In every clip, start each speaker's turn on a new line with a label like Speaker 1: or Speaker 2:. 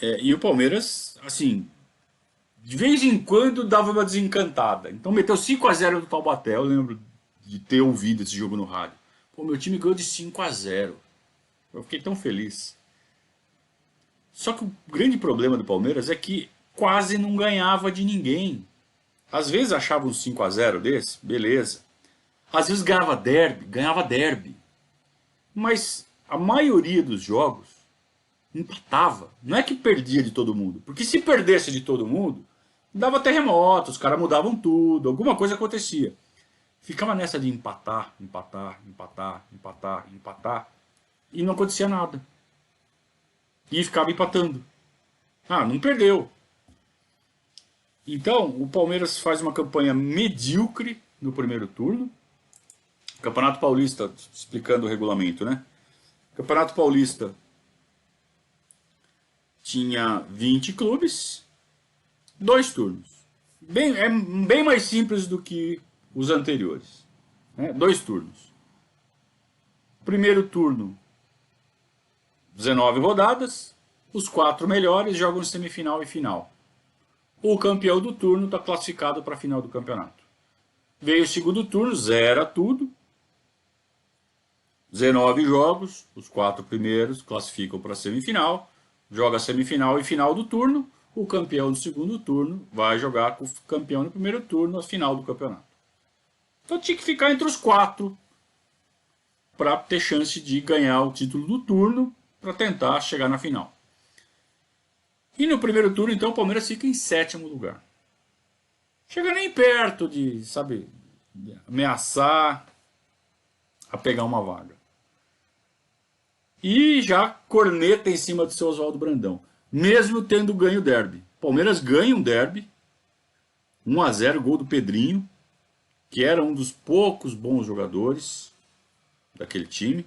Speaker 1: E o Palmeiras, assim, de vez em quando dava uma desencantada. Então meteu 5 a 0 no Taubaté. Eu lembro de ter ouvido esse jogo no rádio. Pô, meu time ganhou de 5 a 0. Eu fiquei tão feliz. Só que o grande problema do Palmeiras é que quase não ganhava de ninguém. Às vezes achava um 5 a 0 desse, beleza. Às vezes ganhava derby. Mas a maioria dos jogos empatava. Não é que perdia de todo mundo. Porque se perdesse de todo mundo, dava terremoto, os caras mudavam tudo, alguma coisa acontecia. Ficava nessa de empatar, empatar, empatar, empatar, empatar. E não acontecia nada. E ficava empatando. Ah, não perdeu. Então, o Palmeiras faz uma campanha medíocre no primeiro turno. Campeonato Paulista, explicando o regulamento, né? Campeonato Paulista tinha 20 clubes, 2 turnos. É bem mais simples do que os anteriores. Né? 2 turnos. Primeiro turno, 19 rodadas. Os 4 melhores jogam semifinal e final. O campeão do turno está classificado para a final do campeonato. Veio o segundo turno, zera tudo. 19 jogos, os 4 primeiros classificam para a semifinal. Joga a semifinal e final do turno. O campeão do segundo turno vai jogar com o campeão do primeiro turno a final do campeonato. Então tinha que ficar entre os 4 para ter chance de ganhar o título do turno para tentar chegar na final. E no primeiro turno, então, o Palmeiras fica em 7º lugar. Chega nem perto de, sabe, ameaçar a pegar uma vaga. E já corneta em cima do seu Oswaldo Brandão. Mesmo tendo ganho o derby. Palmeiras ganha um derby. 1 a 0, gol do Pedrinho, que era um dos poucos bons jogadores daquele time.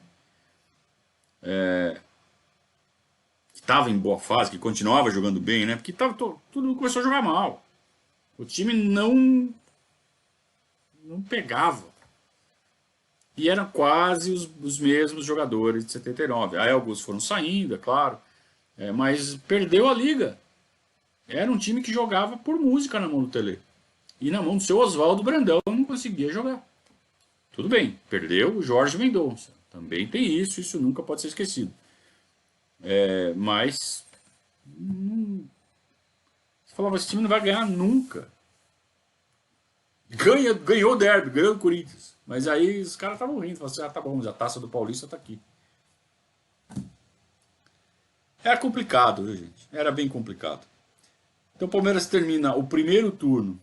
Speaker 1: Que estava em boa fase, que continuava jogando bem, né? Porque tudo começou a jogar mal. O time não pegava. E eram quase os mesmos jogadores de 79. Aí alguns foram saindo, é claro. Mas perdeu a liga. Era um time que jogava por música na mão do Tele. E na mão do seu Oswaldo Brandão não conseguia jogar. Tudo bem, perdeu o Jorge Mendonça. Também tem isso nunca pode ser esquecido. Mas você falava, esse time não vai ganhar nunca. Ganhou o derby, ganhou o Corinthians. Mas aí os caras estavam rindo, falaram assim, tá bom, a taça do Paulista tá aqui. Era complicado, viu, gente? Era bem complicado. Então o Palmeiras termina o primeiro turno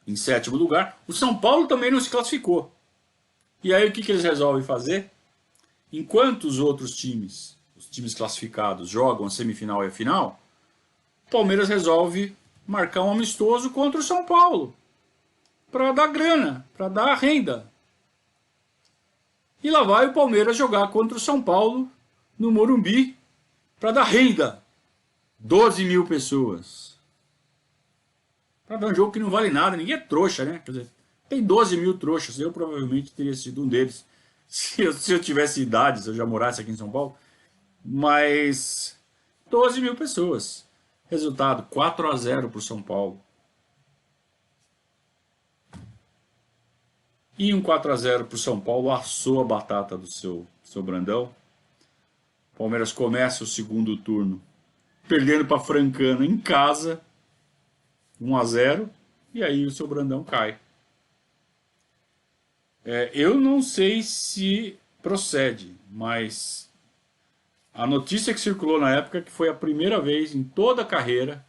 Speaker 1: em 7º lugar. O São Paulo também não se classificou. E aí o que eles resolvem fazer? Enquanto os outros times, os times classificados, jogam a semifinal e a final, o Palmeiras resolve marcar um amistoso contra o São Paulo. Para dar grana, para dar renda. E lá vai o Palmeiras jogar contra o São Paulo no Morumbi para dar renda. 12 mil pessoas. Para ver um jogo que não vale nada, ninguém é trouxa, né? Quer dizer, tem 12 mil trouxas, eu provavelmente teria sido um deles. Se eu tivesse idade, se eu já morasse aqui em São Paulo. Mas 12 mil pessoas. Resultado, 4 a 0 para o São Paulo. E um 4 a 0 para o São Paulo assou a batata do seu Brandão. O Palmeiras começa o segundo turno perdendo para Francana em casa, 1 a 0, e aí o seu Brandão cai. Eu não sei se procede, mas a notícia que circulou na época é que foi a primeira vez em toda a carreira,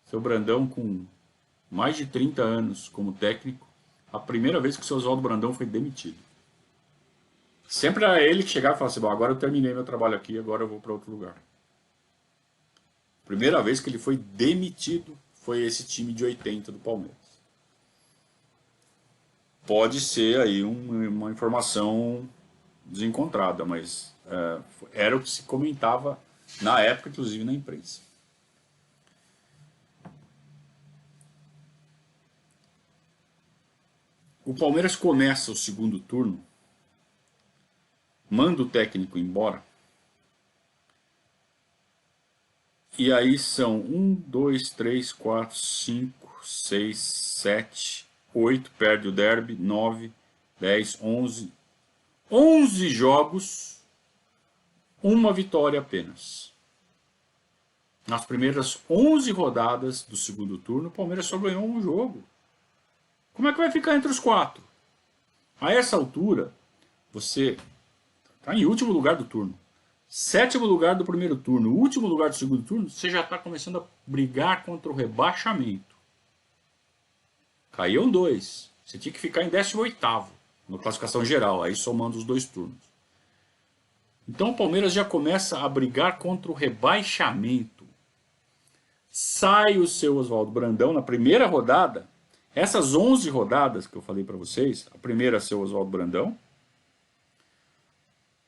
Speaker 1: seu Brandão com mais de 30 anos como técnico, a primeira vez que o seu Oswaldo Brandão foi demitido. Sempre era ele que chegava e falava assim, bom, agora eu terminei meu trabalho aqui, agora eu vou para outro lugar. Primeira vez que ele foi demitido foi esse time de 80 do Palmeiras. Pode ser aí uma informação desencontrada, mas era o que se comentava na época, inclusive na imprensa. O Palmeiras começa o segundo turno, manda o técnico embora, E aí são 1, 2, 3, 4, 5, 6, 7, 8, perde o derby, 9, 10, 11. 11 jogos, uma vitória apenas. Nas primeiras 11 rodadas do segundo turno, o Palmeiras só ganhou um jogo. Como é que vai ficar entre os quatro? A essa altura, você está em último lugar do turno. Sétimo lugar do primeiro turno, último lugar do segundo turno, você já está começando a brigar contra o rebaixamento. Caiu 2. Você tinha que ficar em 18º na classificação geral, aí somando os 2 turnos. Então o Palmeiras já começa a brigar contra o rebaixamento. Sai o seu Oswaldo Brandão na primeira rodada. Essas 11 rodadas que eu falei para vocês, a primeira é seu Oswaldo Brandão.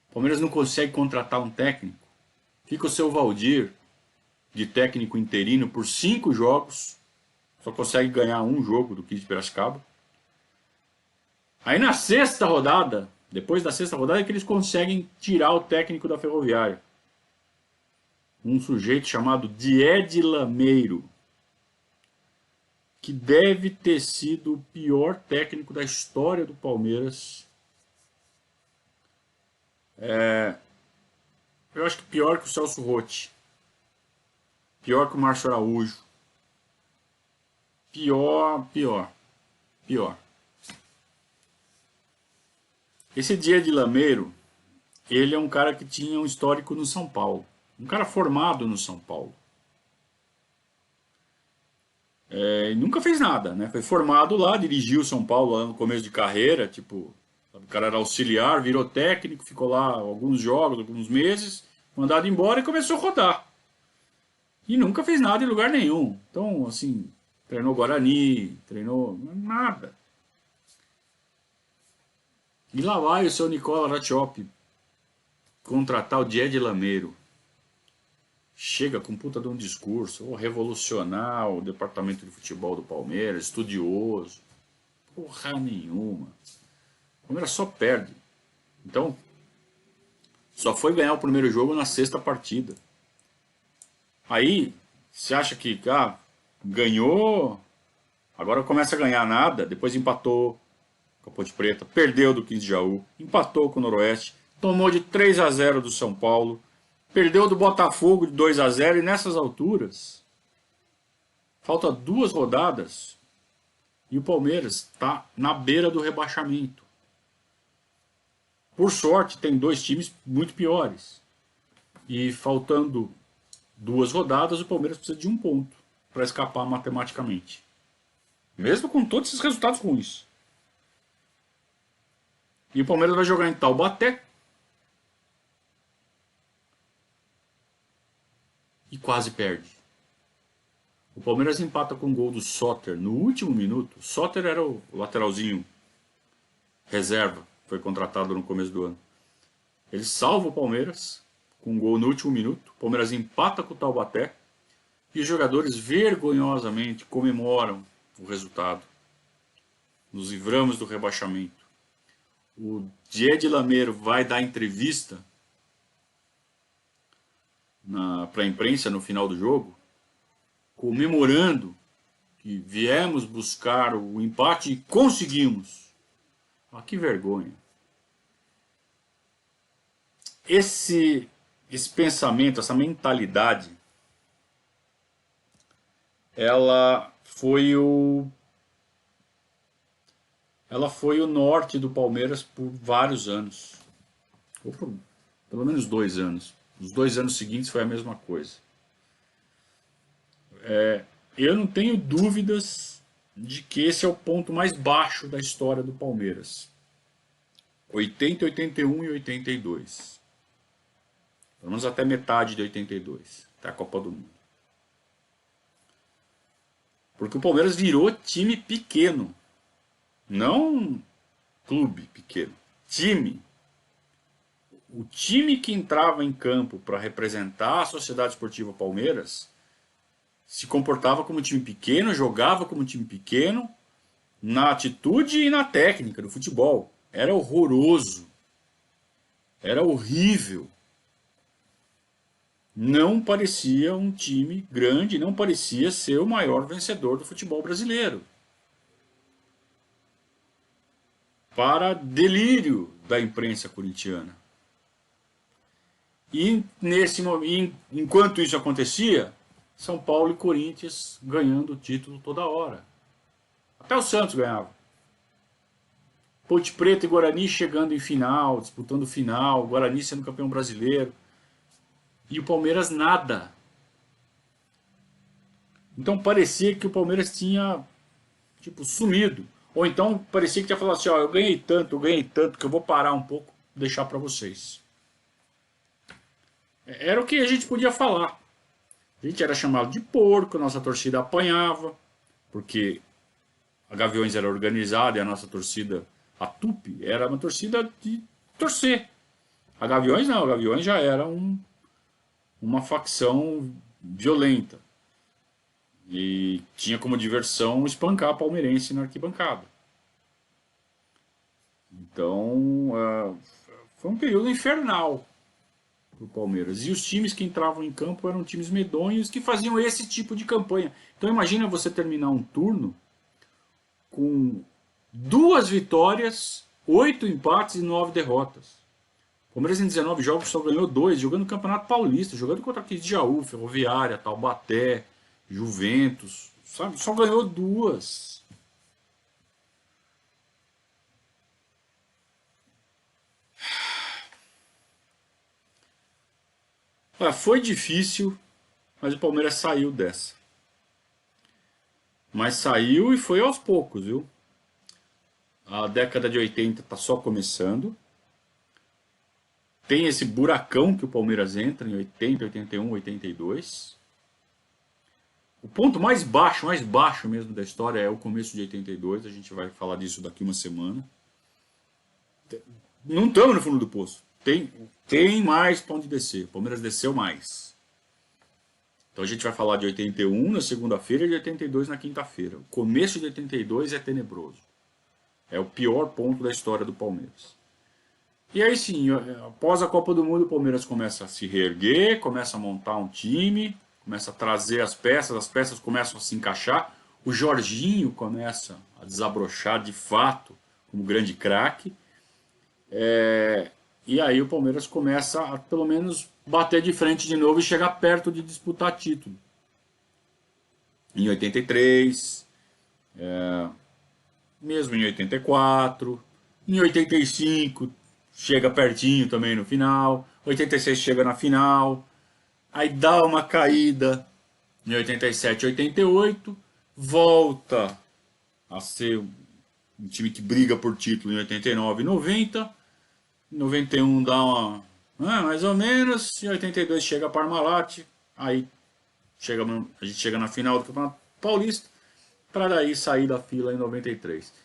Speaker 1: O Palmeiras não consegue contratar um técnico. Fica o seu Valdir de técnico interino por 5 jogos. Só consegue ganhar um jogo do Kid de Piracicaba. Aí na sexta rodada, depois da sexta rodada, é que eles conseguem tirar o técnico da Ferroviária. Um sujeito chamado Diede Lameiro, que deve ter sido o pior técnico da história do Palmeiras. Eu acho que pior que o Celso Rotti. Pior que o Márcio Araújo. Pior. Esse Diede Lameiro, ele é um cara que tinha um histórico no São Paulo. Um cara formado no São Paulo. E nunca fez nada, né? Foi formado lá, dirigiu o São Paulo lá no começo de carreira, tipo, o cara era auxiliar, virou técnico, ficou lá alguns jogos, alguns meses, mandado embora e começou a rodar. E nunca fez nada em lugar nenhum. Então, assim, treinou Guarani, treinou nada. E lá vai o seu Nicola Rattioppi contratar o Diede Lameiro. Chega com puta de um discurso, revolucionar o departamento de futebol do Palmeiras, estudioso. Porra nenhuma. O Palmeiras só perde. Então, só foi ganhar o primeiro jogo na sexta partida. Aí, você acha que ganhou, agora começa a ganhar nada, depois empatou com a Ponte Preta, perdeu do 15 de Jaú, empatou com o Noroeste, tomou de 3-0 do São Paulo, perdeu do Botafogo de 2-0 e nessas alturas, falta 2 rodadas e o Palmeiras está na beira do rebaixamento. Por sorte, tem 2 times muito piores. E faltando 2 rodadas, o Palmeiras precisa de 1 ponto para escapar matematicamente. Mesmo com todos esses resultados ruins. E o Palmeiras vai jogar em Taubaté. E quase perde. O Palmeiras empata com o gol do Soter no último minuto. Soter era o lateralzinho reserva, foi contratado no começo do ano. Ele salva o Palmeiras com um gol no último minuto. O Palmeiras empata com o Taubaté. E os jogadores vergonhosamente comemoram o resultado. Nos livramos do rebaixamento. O Diede Lameiro vai dar entrevista para a imprensa no final do jogo, comemorando que viemos buscar o empate e conseguimos. Ah, que vergonha. Esse pensamento, essa mentalidade, ela foi o norte do Palmeiras por vários anos. Ou por pelo menos 2 anos. Os 2 anos seguintes foi a mesma coisa. Eu não tenho dúvidas de que esse é o ponto mais baixo da história do Palmeiras. 80, 81 e 82. Pelo menos até metade de 82. Até a Copa do Mundo. Porque o Palmeiras virou time pequeno. Não clube pequeno. Time. O time que entrava em campo para representar a Sociedade Esportiva Palmeiras se comportava como time pequeno, jogava como time pequeno, na atitude e na técnica do futebol. Era horroroso. Era horrível. não parecia um time grande, não parecia ser o maior vencedor do futebol brasileiro. Para delírio da imprensa corintiana. E enquanto isso acontecia, São Paulo e Corinthians ganhando o título toda hora. Até o Santos ganhava. Ponte Preta e Guarani chegando em final, disputando final, Guarani sendo campeão brasileiro. E o Palmeiras nada. Então parecia que o Palmeiras tinha, tipo, sumido. Ou então parecia que tinha falado assim, ó, eu ganhei tanto, que eu vou parar um pouco e deixar para vocês. Era o que a gente podia falar. A gente era chamado de porco, nossa torcida apanhava, porque a Gaviões era organizada e a nossa torcida, a Tupi, era uma torcida de torcer. A Gaviões não, a Gaviões já era uma facção violenta. E tinha como diversão espancar a palmeirense na arquibancada. Então, foi um período infernal para o Palmeiras. E os times que entravam em campo eram times medonhos que faziam esse tipo de campanha. Então imagina você terminar um turno com 2 vitórias, 8 empates e 9 derrotas. O Palmeiras em 19 jogos só ganhou 2, jogando no Campeonato Paulista, jogando contra aqueles de Jaú, Ferroviária, Taubaté, Juventus, sabe? Só ganhou 2. Foi difícil, mas o Palmeiras saiu dessa. Mas saiu e foi aos poucos, viu? A década de 80 está só começando. Tem esse buracão que o Palmeiras entra em 80, 81, 82. O ponto mais baixo mesmo da história é o começo de 82. A gente vai falar disso daqui uma semana. Não estamos no fundo do poço. Tem mais para onde descer. O Palmeiras desceu mais. Então a gente vai falar de 81 na segunda-feira e de 82 na quinta-feira. O começo de 82 é tenebroso. É o pior ponto da história do Palmeiras. E aí sim, após a Copa do Mundo, o Palmeiras começa a se reerguer, começa a montar um time, começa a trazer as peças começam a se encaixar. O Jorginho começa a desabrochar de fato como grande craque. E aí o Palmeiras começa a pelo menos bater de frente de novo e chegar perto de disputar título. Em 83, mesmo em 84, em 85 chega pertinho também no final, 86 chega na final, aí dá uma caída em 87, 88, volta a ser um time que briga por título em 89 e 90, em 91 dá uma mais ou menos, em 82 chega a Parmalat, aí a gente chega na final do Campeonato Paulista, para daí sair da fila em 93.